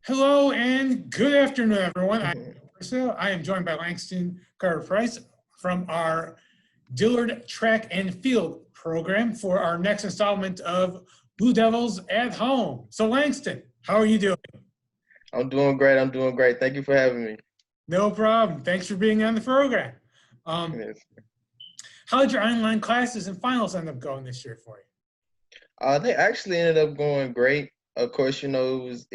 Hello and good afternoon, everyone. Mhm. I am joined by Langston Carter-Price from our Dillard Track and Field program for our next installment of Blue Devils at Home. So, Langston, how are you doing? I'm doing great. I'm doing great. Thank you for having me. No problem. Thanks for being on the program. Um, Yes. how did your online classes and finals end up going this year for you? They actually ended up going great. Of course, it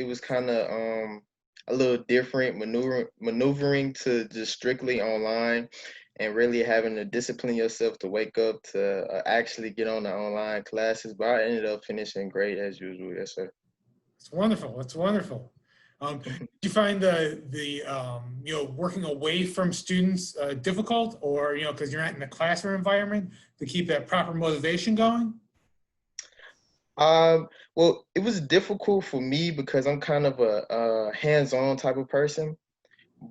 was kind of a little different maneuvering to just strictly online, and really having to discipline yourself to wake up to actually get on the online classes. But I ended up finishing great as usual. Yes, sir. It's wonderful. It's wonderful. Did you find the working away from students difficult, or because you're not in the classroom environment to keep that proper motivation going? Well, it was difficult for me because I'm kind of a hands-on type of person.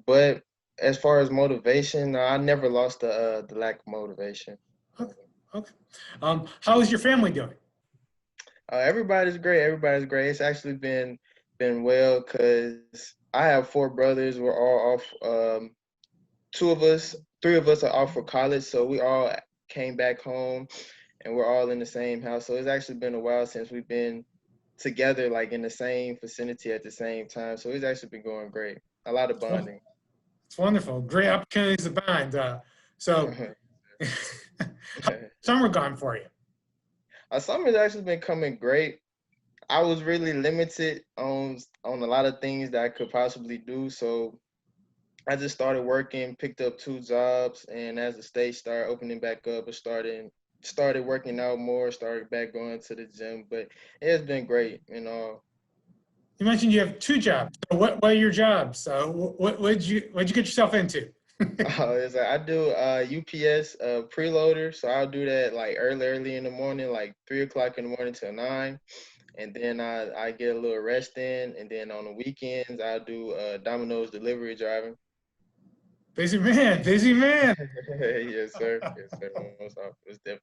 But as far as motivation, I never lost the lack of motivation. Okay. Okay. How is your family doing? Everybody's great. Everybody's great. It's actually been well because I have four brothers. We're all off. Two of us, three of us are off for college, so we all came back home, and we're all in the same house. So it's actually been a while since we've been together, like in the same vicinity at the same time. So it's actually been going great. A lot of Oh, bonding. it's wonderful. Great opportunities to bond. So, summer gone for you. Our summer's actually been coming great. I was really limited on a lot of things that I could possibly do, so I just started working, picked up two jobs, and as the state started opening back up, I started working out more, started back going to the gym. But it has been great. You mentioned you have two jobs. So what are your jobs? What'd you get yourself into? It's like I do UPS preloader, so I'll do that like early in the morning, like 3 o'clock in the morning till 9. And then I get a little rest in, and then on the weekends I do Domino's delivery driving. Busy man, busy man. Yes, sir. Yes, sir. It's definitely.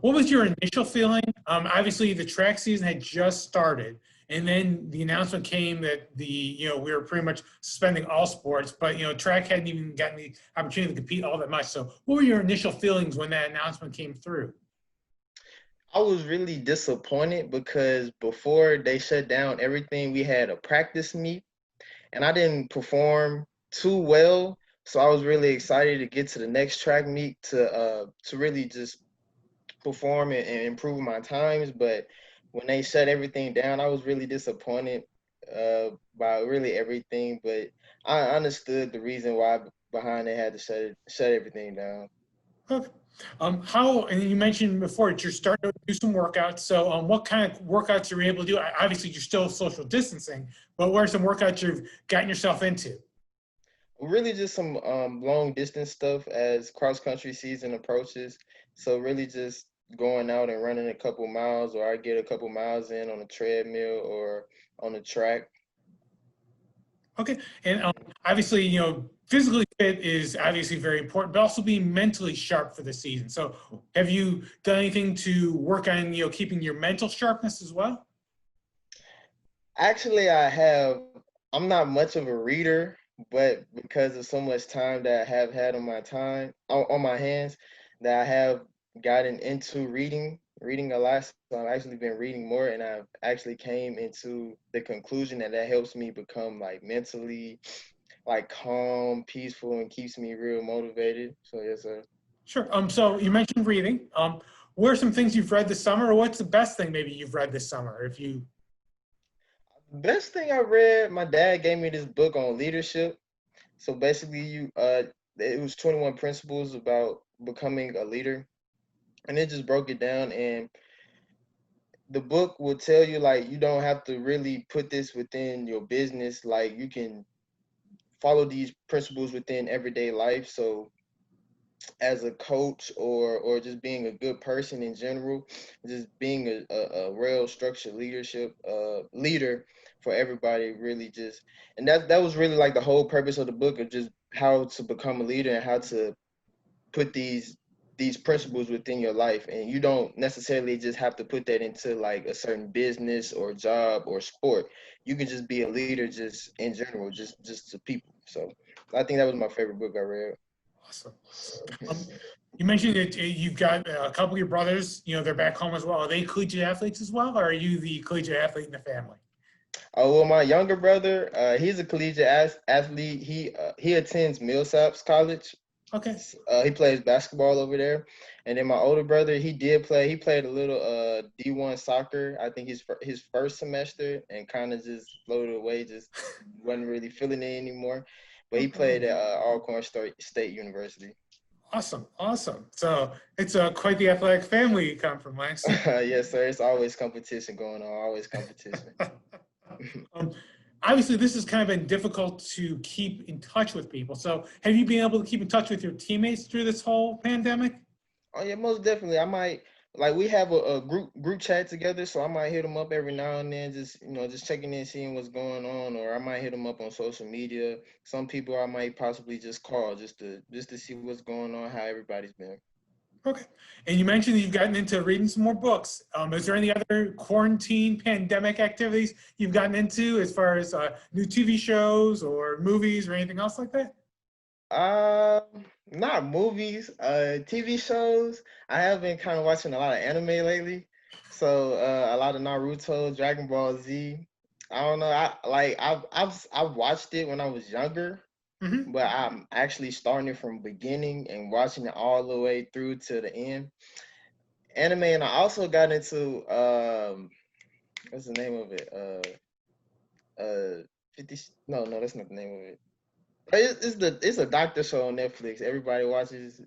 What was your initial feeling? Obviously, the track season had just started, and then the announcement came that we were pretty much suspending all sports, but track hadn't even gotten the opportunity to compete all that much. So, what were your initial feelings when that announcement came through? I was really disappointed because before they shut down everything, we had a practice meet, and I didn't perform too well. So I was really excited to get to the next track meet to really just perform and improve my times. But when they shut everything down, I was really disappointed by really everything. But I understood the reason why behind they had to shut everything down. Okay. And you mentioned before that you're starting to do some workouts. So, what kind of workouts are you able to do? Obviously, you're still social distancing, but what are some workouts you've gotten yourself into? Really, just some long distance stuff as cross country season approaches. So really, just going out and running a couple miles, or I get a couple miles in on a treadmill or on the track. Okay. And obviously, physically fit is obviously very important, but also being mentally sharp for the season. So, have you done anything to work on, keeping your mental sharpness as well? Actually, I have. I'm not much of a reader, but because of so much time that I have had on my hands, that I have gotten into reading a lot. So I've actually been reading more, and I've actually came into the conclusion that that helps me become like mentally like calm, peaceful, and keeps me real motivated. So yes, sir. Sure. So you mentioned reading. What are some things you've read this summer, or what's the best thing maybe you've read this summer? If you Best thing I read, my dad gave me this book on leadership. So basically, it was 21 principles about becoming a leader, and it just broke it down. And the book will tell you like you don't have to really put this within your business. Like you can follow these principles within everyday life. So as a coach or just being a good person in general, just being a real structured leadership leader for everybody, really just, and that was really like the whole purpose of the book, of just how to become a leader and how to put these these principles within your life, and you don't necessarily just have to put that into like a certain business or job or sport. You can just be a leader just in general, just to people. So I think that was my favorite book I read. Awesome. You mentioned that you've got a couple of your brothers, they're back home as well. Are they collegiate athletes as well, or are you the collegiate athlete in the family? Oh well, my younger brother, he's a collegiate athlete. He attends Millsaps College. Okay. He plays basketball over there, and then my older brother, he did play. He played a little D1 soccer. I think his first semester, and kind of just floated away. Just wasn't really feeling it anymore. But he played at Alcorn State University. Awesome. Awesome. So it's quite the athletic family you come from, Langston. Yes, sir. It's always competition going on. Always competition. um, Obviously, this has kind of been difficult to keep in touch with people. So have you been able to keep in touch with your teammates through this whole pandemic? Oh yeah, most definitely. I might like we have a group chat together, so I might hit them up every now and then, just just checking in, seeing what's going on, or I might hit them up on social media. Some people I might possibly just call just to see what's going on, how everybody's been. Okay. And you mentioned that you've gotten into reading some more books. Is there any other quarantine pandemic activities you've gotten into as far as new TV shows or movies or anything else like that? Not movies, TV shows. I have been kind of watching a lot of anime lately, so a lot of Naruto, Dragon Ball Z. I don't know. I've watched it when I was younger, Hmm. but I'm actually starting it from beginning and watching it all the way through to the end. Anime, and I also got into what's the name of it? 50. No, that's not the name of it. It's a doctor show on Netflix. Everybody watches.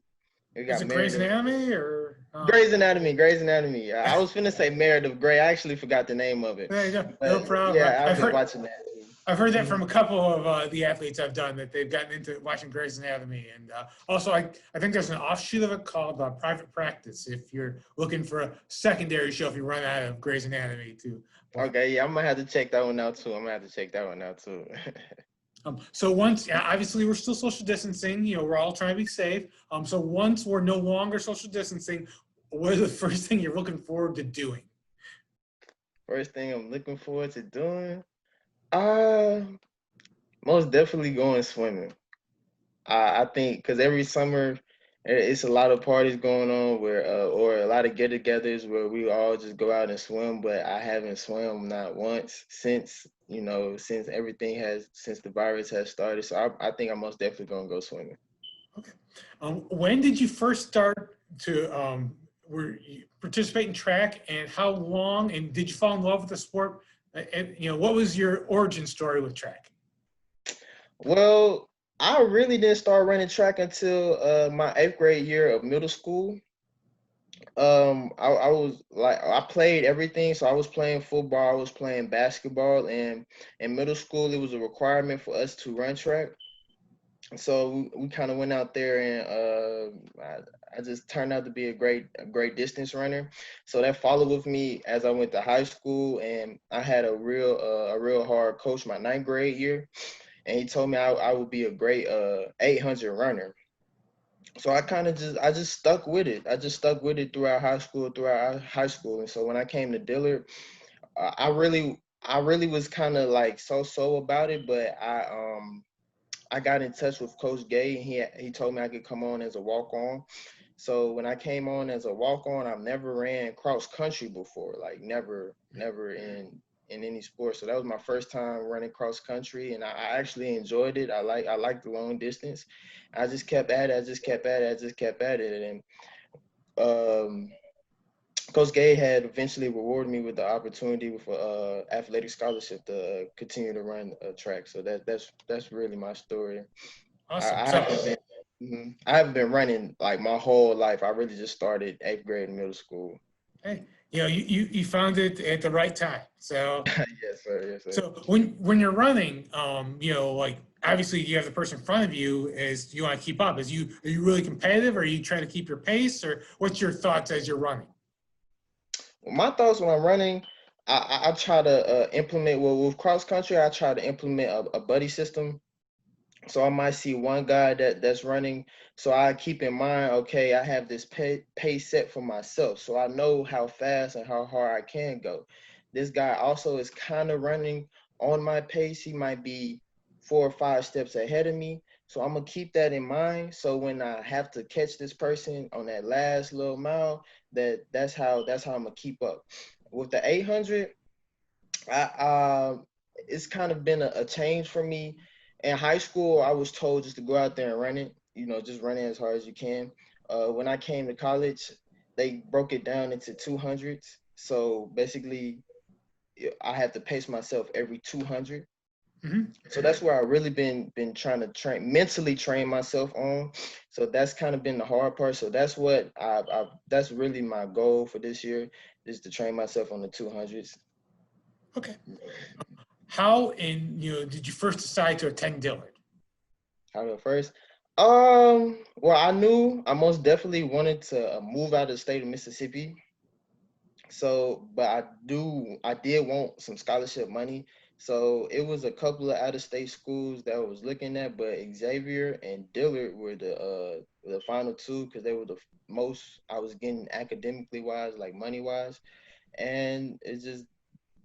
It Is got it Grey's Meredith. Anatomy or? Grey's Anatomy. Grey's Anatomy. I was finna say Meredith Grey. I actually forgot the name of it. There you go. No But problem. yeah, I've been watching that too. I've heard that Mhm. from a couple of the athletes I've done that they've gotten into watching Grey's Anatomy, and also I think there's an offshoot of it called Private Practice. If you're looking for a secondary show, if you run out of Grey's Anatomy to watch. Okay, yeah, I'm gonna have to check that one out too. I'm gonna have to check that one out too. So once, yeah, obviously we're still social distancing, we're all trying to be safe. So once we're no longer social distancing, what is the first thing you're looking forward to doing? First thing I'm looking forward to doing, uh, most definitely going swimming. I think because every summer it's a lot of parties going on where or a lot of get-togethers where we all just go out and swim, but I haven't swum not once since since since the virus has started. So I think I'm most definitely gonna go swimming. Okay. When did you first start to were you participate in track, and how long, and did you fall in love with the sport? And what was your origin story with track? Well, I really didn't start running track until my 8th grade year of middle school. I was like I played everything, so I was playing football, I was playing basketball, and in middle school it was a requirement for us to run track. So we kind of went out there, and I just turned out to be a great distance runner. So that followed with me as I went to high school, and I had a real hard coach my 9th grade year, and he told me I would be a great 800 runner. So I just stuck with it. I just stuck with it throughout high school. And so when I came to Dillard, I really was kind of like so about it, but I got in touch with Coach Gay, and he told me I could come on as a walk on. So when I came on as a walk on, I've never ran cross country before, like never in any sport. So that was my first time running cross country, and I actually enjoyed it. I like the long distance. I just kept at it. I just kept at it. I just kept at it, and um, Coach Gay had eventually rewarded me with the opportunity with a athletic scholarship to continue to run a track. So that's really my story. I, Awesome. I So, haven't been I haven't been running like my whole life. I really just started 8th grade in middle school. hey, you found it at the right time. So Yes, sir. Yes, sir. so when you're running, like obviously you have the person in front of you is you want to keep up. Are you really competitive, or are you trying to keep your pace, or what's your thoughts as you're running? Well, my thoughts when I'm running, I try to implement, well, with cross country, I try to implement a buddy system. So I might see one guy that's running. So I keep in mind, okay, I have this pace set for myself. So I know how fast and how hard I can go. This guy also is kind of running on my pace. He might be 4 or 5 steps ahead of me. So I'm gonna keep that in mind. So when I have to catch this person on that last little mile, that's how I'm gonna keep up. With the 800, it's kind of been a change for me. In high school, I was told just to go out there and run it, just run it as hard as you can. When I came to college, they broke it down into 200s. So basically, I have to pace myself every 200. Mhm. So that's where I really been trying to mentally train myself on. So that's kind of been the hard part. So that's what that's really my goal for this year, is to train myself on the 200s. Okay. How did you first decide to attend Dillard? How to first? Well, I knew I most definitely wanted to move out of the state of Mississippi. So, but I did want some scholarship money. So it was a couple of out of state schools that I was looking at, but Xavier and Dillard were the final two, because they were the most I was getting academically wise, like money wise, and it just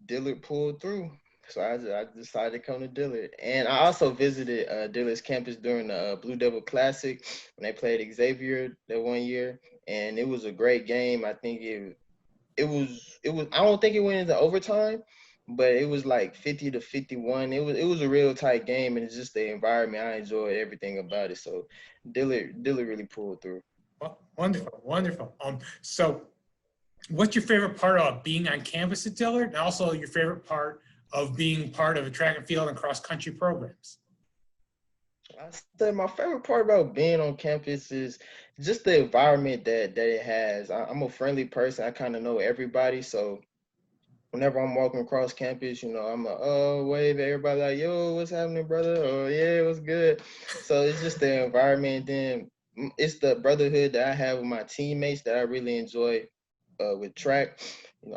Dillard pulled through. So I decided to come to Dillard. And I also visited Dillard's campus during the Blue Devil Classic when they played Xavier that one year. And it was a great game. I think it was I don't think it went into overtime, but it was like 50-51. It was a real tight game, and it's just the environment. I enjoyed everything about it. So Dillard really pulled through. Well, wonderful, wonderful. So what's your favorite part of being on campus at Dillard, and also your favorite part of being part of a track and field and cross country programs? I said my favorite part about being on campus is just the environment that it has. I'm a friendly person. I kind of know everybody, so whenever I'm walking across campus, I'm a wave at everybody like, yo, what's happening, brother? Oh yeah, what's good? So it's just the environment. Then it's the brotherhood that I have with my teammates that I really enjoy with track.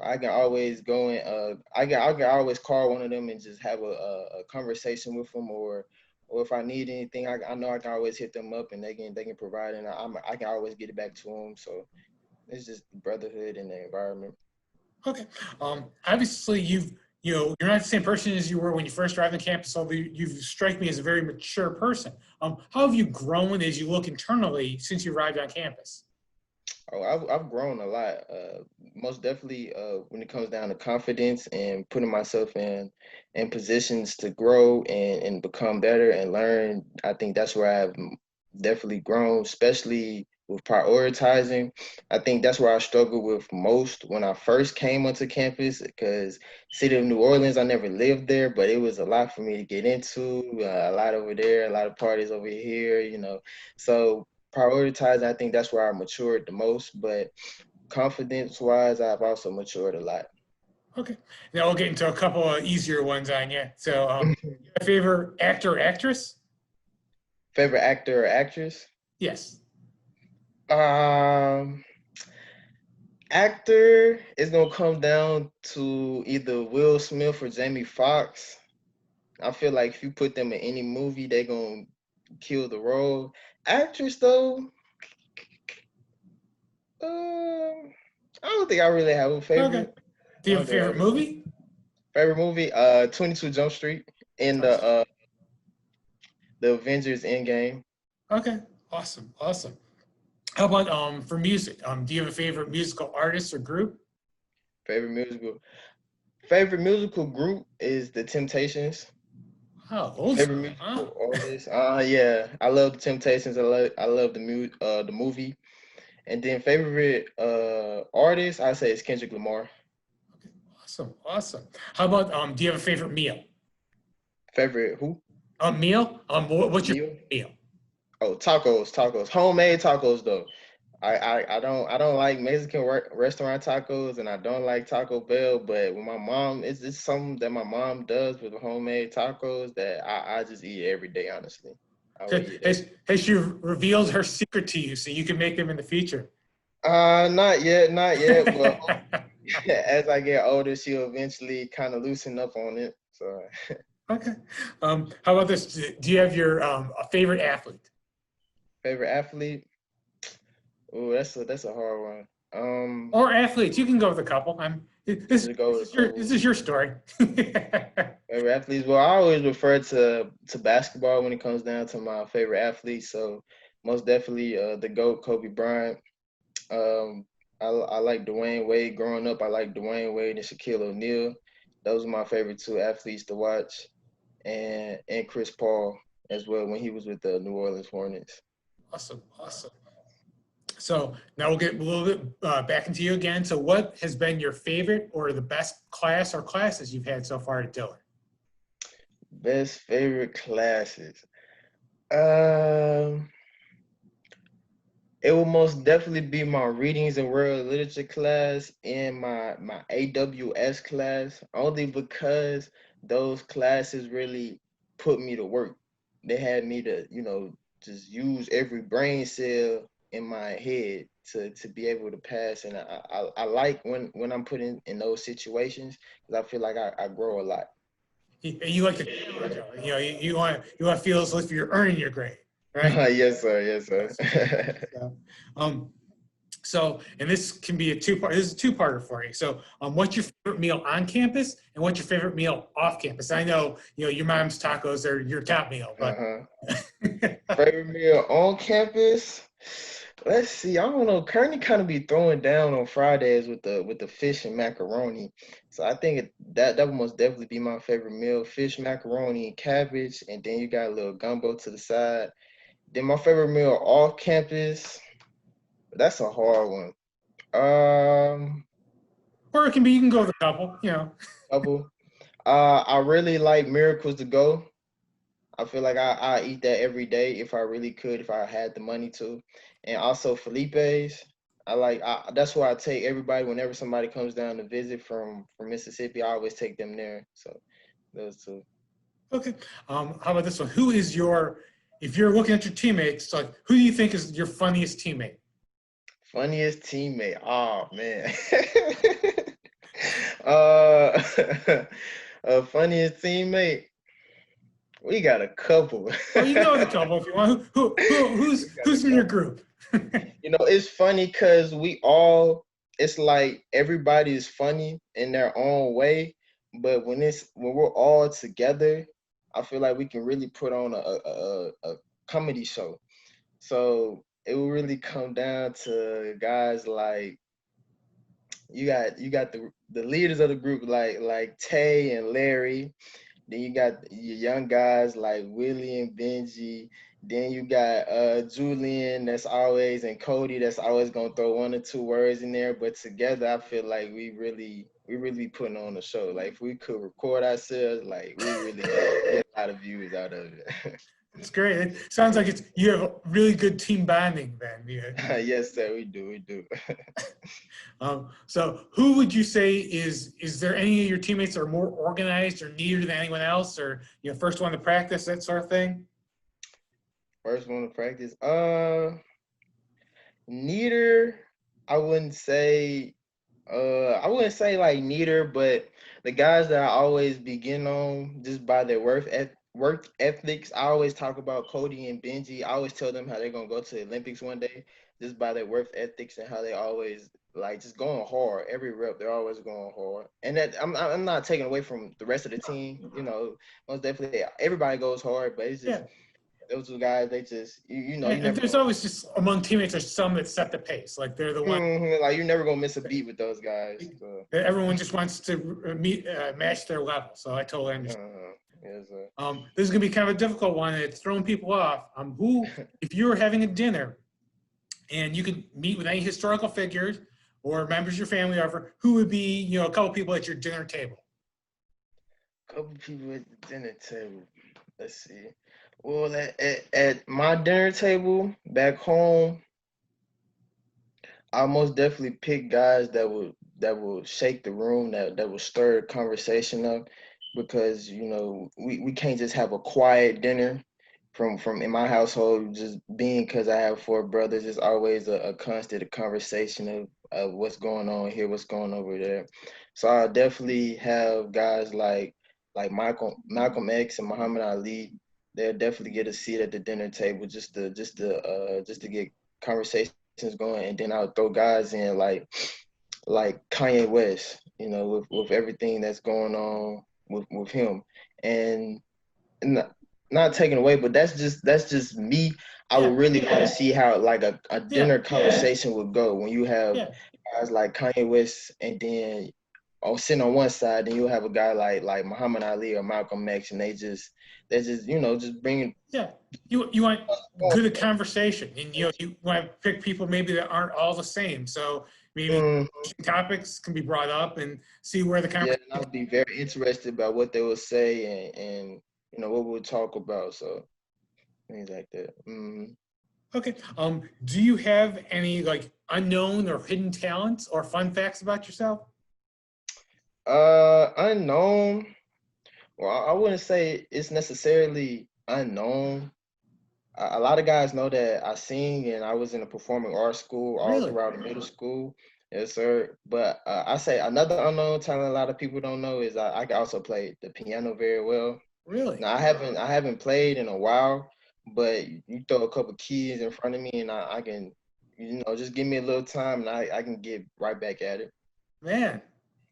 I can always go and I can always call one of them and just have a conversation with them, or if I need anything, I know I can always hit them up and they can provide, and I can always get it back to them. So it's just brotherhood in the environment. Okay. Obviously, you're not the same person as you were when you first arrived on campus, although you strike me as a very mature person. How have you grown as you look internally since you arrived on campus? Oh, I've grown a lot. Most definitely, when it comes down to confidence and putting myself in positions to grow and become better and learn. I think that's where I've definitely grown, especially with prioritizing. I think that's where I struggled with most when I first came onto campus, because city of New Orleans, I never lived there, but it was a lot for me to get into. A lot over there, a lot of parties over here. So prioritizing, I think that's where I matured the most. But confidence wise, I've also matured a lot. Okay. Now we'll get into a couple of easier ones on you. So, your favorite actor or actress? Favorite actor or actress? Yes. Um, Actor is gonna come down to either Will Smith or Jamie Foxx. I feel like if you put them in any movie, they're gonna kill the role. Actress though, I don't think I really have a Okay. favorite. Do I you have don't a think I favorite have a movie? favorite movie. 22 Jump Street in the Avengers Endgame. Okay. Awesome. Awesome. How about for music? Do you have a favorite musical artist or group? Favorite musical. Favorite musical group is The Temptations. Oh, old Favorite school, huh? musical artist. Yeah, I love The Temptations. I love the movie. And then favorite artist, I say it's Kendrick Lamar. Awesome. Awesome. How about do you have a favorite meal? Favorite who? Meal? What's your Meal? favorite meal? Oh, tacos. Homemade tacos though. I don't like Mexican restaurant tacos, and I don't like Taco Bell. But when my mom, it's something that my mom does with homemade tacos that I just eat every day. Honestly, I will eat it. Has she revealed her secret to you so you can make them in the future? Not yet. But as I get older, she'll eventually kind of loosen up on it. So Okay. How about this? Do you have your a favorite athlete Favorite athlete? Oh, that's a hard one. or athletes? You can go with a couple. This To go this with a is your couple. this is your story. Favorite athletes? Well, I always refer to basketball when it comes down to my favorite athletes. So most definitely the GOAT, Kobe Bryant. Um, I like Dwayne Wade. Growing up, I like Dwayne Wade and Shaquille O'Neal. Those are my favorite two athletes to watch, and Chris Paul as well when he was with the New Orleans Hornets. Awesome, awesome. So now we'll get a little bit back into you again. So what has been your favorite or the best class or classes you've had so far at Dillard? Best favorite classes. Um, it will most definitely be my readings and world literature class and my AWS class, only because those classes really put me to work. They had me to, just use every brain cell in my head to be able to pass. And I like when I'm put in those situations because I feel like I grow a lot. You like the challenge of it. You want to feel as if you're earning your grade, right? Yes, sir. Yes, That's good. sir. So, um, and this can be a two-part. This is a two-parter for you. So, what's your favorite meal on campus, and what's your favorite meal off campus? I know, your mom's tacos are your top meal, but Uh-huh. Favorite meal on campus? Let's see. I don't know. Kearney kind of be throwing down on Fridays with the fish and macaroni. So I think that would most definitely be my favorite meal: fish, macaroni, and cabbage, and then you got a little gumbo to the side. Then my favorite meal off campus. That's a hard one. Um, or it can be you can go with a couple. Couple. I really like Miracles to go. I feel like I eat that every day if I really could, if I had the money to. And also Felipe's. That's why I take everybody whenever somebody comes down to visit from Mississippi. I always take them there. So those two. Okay. How about this one? Who is if you're looking at your teammates, like who do you think is your funniest teammate? Funniest teammate. Oh man. uh funniest teammate. We got a couple. Oh, you can go with a couple if you want. Who's in your group? It's funny because it's like everybody is funny in their own way, but when we're all together, I feel like we can really put on a comedy show. So it will really come down to guys like you got the leaders of the group like Tay and Larry. Then you got your young guys like Willie and Benji. Then you got Julian that's always and Cody that's always gonna throw one or two words in there. But together I feel like we really putting on a show. Like if we could record ourselves, like we really get a lot of views out of it. It's great. It sounds like you have a really good team bonding then. Yeah. Yes, sir, we do. So who would you say is there any of your teammates that are more organized or neater than anyone else, or first one to practice, that sort of thing? First one to practice. Neater, I wouldn't say I wouldn't say like neater, but the guys that I always begin on just by their work ethics. I always talk about Cody and Benji. I always tell them how they're gonna go to the Olympics one day, just by their work ethics and how they always like just going hard. Every rep, they're always going hard. And that I'm not taking away from the rest of the team. Most definitely everybody goes hard, but it's just Yeah. those two guys. They just you And never there's always just among teammates, there's some that set the pace. Like they're the one like you're never gonna miss a beat with those guys. So, that everyone just wants to match their level. So I totally understand. yes, sir. This is gonna be kind of a difficult one. It's throwing people off. If you were having a dinner and you could meet with any historical figures or members of your family, or who would be, a couple people at your dinner table? Couple people at the dinner table. Let's see. Well, at my dinner table back home, I most definitely pick guys that will shake the room, that will stir the conversation up, because we can't just have a quiet dinner. From in my household, just being because I have four brothers, it's always a constant conversation of what's going on here, what's going over there. So I definitely have guys like like Malcolm X and Muhammad Ali, they'll definitely get a seat at the dinner table just to get conversations going. And then I'll throw guys in like Kanye West, with everything that's going on with him. And not taken away, but that's just me. I Yeah, would really want to see how like a yeah, dinner conversation would go when you have yeah, guys like Kanye West, and then sitting on one side, then you have a guy like Muhammad Ali or Malcolm X, and they just just bringing. yeah. You want good conversation, and you want to pick people maybe that aren't all the same. So maybe Mm, topics can be brought up and see where the yeah, conversation. and I'll be very interested about what they will say and what we'll talk about. So things like that. Okay. Do you have any like unknown or hidden talents or fun facts about yourself? Unknown. Well, I wouldn't say it's necessarily unknown. A lot of guys know that I sing and I was in a performing arts school all Really? throughout the middle school. Yes, sir. But I say another unknown talent a lot of people don't know is I can also play the piano very well. Really? Now I haven't played in a while, but you throw a couple keys in front of me and I can, just give me a little time and I can get right back at it. Man,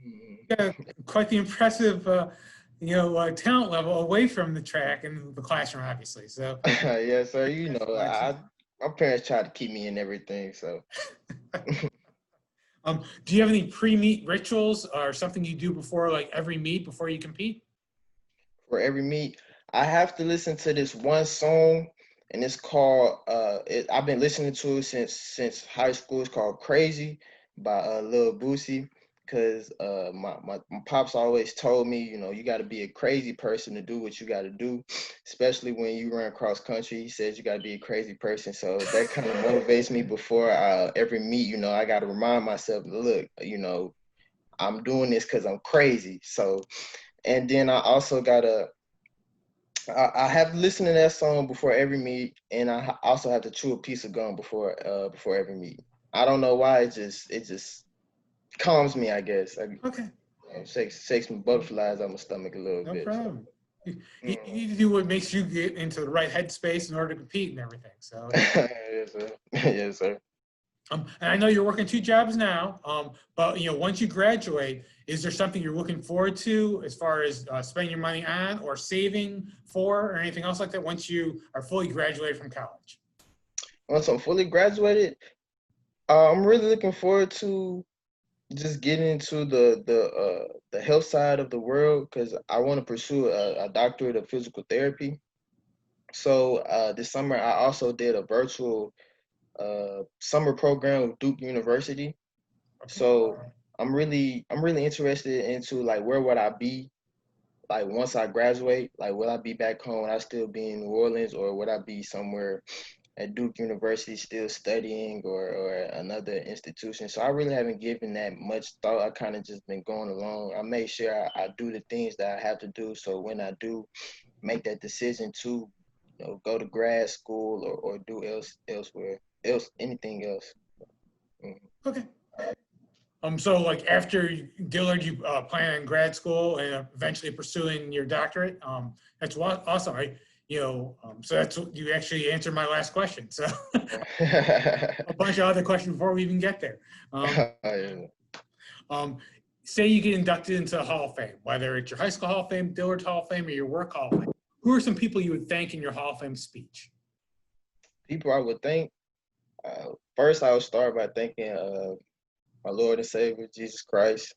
Mhm. you got quite the impressive, talent level away from the track and the classroom, obviously. So, Yes, sir. excellent. My parents tried to keep me in everything, so. Do you have any pre-meet rituals or something you do before like every meet before you compete? For every meet, I have to listen to this one song, and it's called I've been listening to it since high school. It's called Crazy by Lil Boosie. Cause my pops always told me, you got to be a crazy person to do what you got to do, especially when you run cross country. He says you got to be a crazy person, so that kind of motivates me before every meet. I got to remind myself, look, I'm doing this because I'm crazy. So, and then I have to listen to that song before every meet, and I also have to chew a piece of gum before every meet. I don't know why it just calms me. I guess Okay, shakes some butterflies on my stomach a little no bit. So problem. You mm. need to do what makes you get into the right headspace in order to compete and everything. So, Yes, sir. Yes, sir. and I know you're working two jobs now, but once you graduate, is there something you're looking forward to as far as spending your money on or saving for or anything else like that once you are fully graduated from college? Once I'm fully graduated, I'm really looking forward to just getting into the health side of the world because I want to pursue a doctorate of physical therapy. So this summer, I also did a virtual summer program with Duke University. Okay. So I'm really interested into like where would I be like once I graduate? Like will I be back home? Would I still be in New Orleans, or would I be somewhere at Duke University still studying, or another institution? So I really haven't given that much thought. I kind of just been going along. I make sure I do the things that I have to do. So when I do make that decision to go to grad school or do anything else. Mhm. Okay. So like after Dillard, you plan on grad school and eventually pursuing your doctorate. That's awesome. So that's you actually answered my last question. So a bunch of other questions before we even get there. Um, Yeah. um, Say you get inducted into the Hall of Fame, whether it's your high school Hall of Fame, Dillard Hall of Fame, or your work Hall of Fame. Who are some people you would thank in your Hall of Fame speech? People I would thank. First, I would start by thanking my Lord and Savior Jesus Christ.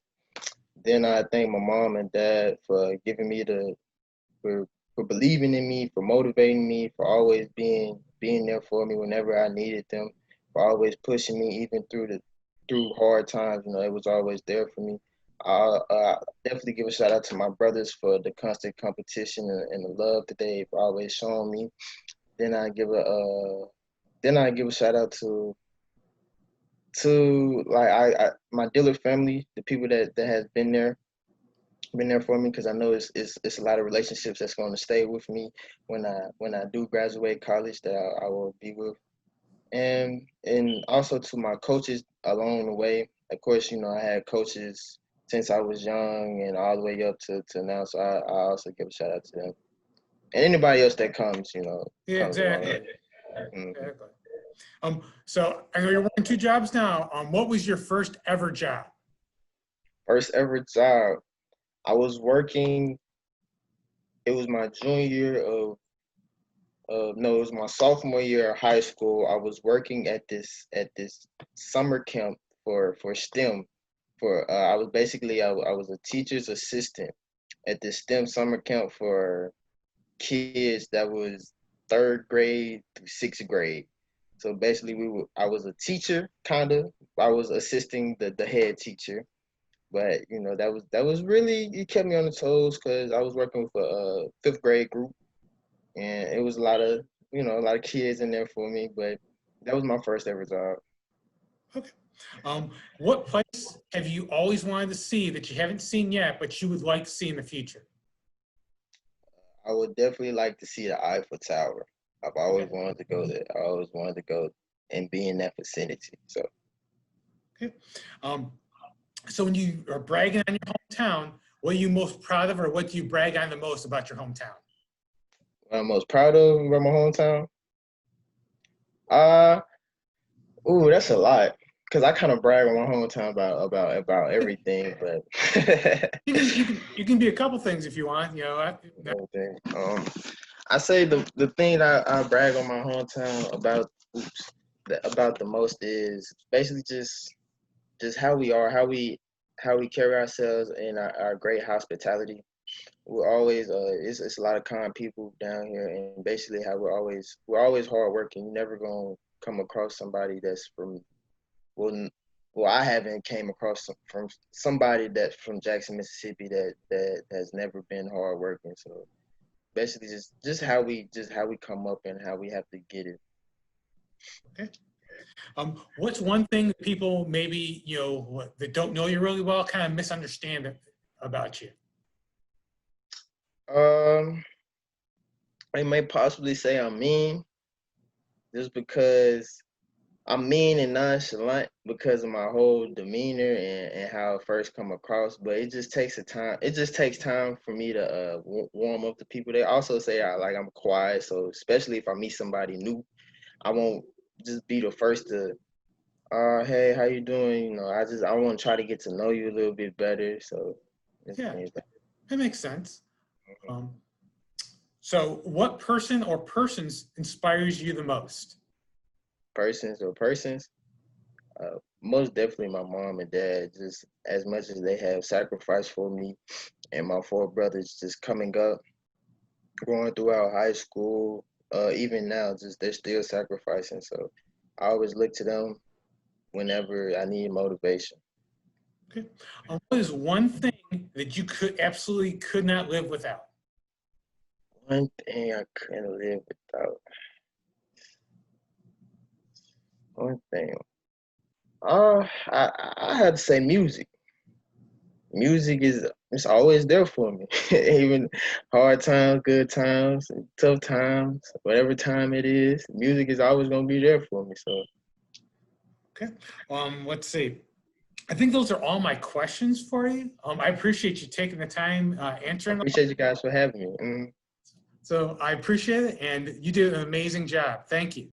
Then I thank my mom and dad for giving me for for believing in me, for motivating me, for always being there for me whenever I needed them, for always pushing me even through hard times. It was always there for me. I definitely give a shout out to my brothers for the constant competition and the love that they've always shown me. Then I give a shout out to like my dealer family, the people that has been there for me, because I know it's a lot of relationships that's going to stay with me when I do graduate college that I will be with, and also to my coaches along the way. Of course, I had coaches since I was young and all the way up to now. So I also give a shout out to them and anybody else that comes, Yeah, comes along. exactly. Mhm. Exactly. So I know you're working two jobs now. What was your first ever job? First ever job, I was working. It was my junior year no, it was my sophomore year of high school. I was working at this summer camp for STEM. I was basically I was a teacher's assistant at this STEM summer camp for kids that was third grade through sixth grade. So basically, I was a teacher, kind of. I was assisting the head teacher, but that was really, it kept me on the toes because I was working with a fifth grade group, and it was a lot of kids in there for me. But that was my first ever job. Okay. What place have you always wanted to see that you haven't seen yet, but you would like to see in the future? I would definitely like to see the Eiffel Tower. I've always Okay. wanted to go there. I always wanted to go and be in that vicinity. So Okay. Um, so when you are bragging on your hometown, what are you most proud of, or what do you brag on the most about your hometown? what I'm most proud of about my hometown. Uh Ooh, that's a lot. Cause I kind of brag on my hometown about everything, but You can be a couple things if you want. everything. I say the thing that I brag on my hometown about the most is basically just how we are, how we carry ourselves, and our great hospitality. We're always it's a lot of kind people down here, and basically how we're always hardworking. You're never gonna come across somebody that's from well, I haven't came across from somebody that's from Jackson, Mississippi that has never been hardworking. So basically, just how we come up and how we have to get it. Okay. What's one thing that people maybe that don't know you really well kind of misunderstand about you? Um, I may possibly say I'm mean, just because I'm mean and nonchalant because of my whole demeanor and how I first come across. But it just takes a time. It just takes time for me to warm up to people. They also say I'm quiet, so especially if I meet somebody new, I won't just be the first to, hey, how you doing? I want to try to get to know you a little bit better. So it's Yeah, things like that makes sense. Um, so what person or persons inspires you the most? persons. Most definitely my mom and dad. Just as much as they have sacrificed for me, and my four brothers just coming up, going throughout high school, even now, just they're still sacrificing. So I always look to them whenever I need motivation. Okay. What is one thing that you could not live without? One thing I couldn't live without. One thing. I had to say music. Music is it's always there for me. Even hard times, good times, tough times, whatever time it is, music is always gonna be there for me. So Okay. Let's see. I think those are all my questions for you. I appreciate you taking the time I answering them. appreciate you guys for having me. So I appreciate it, and you did an amazing job. Thank you.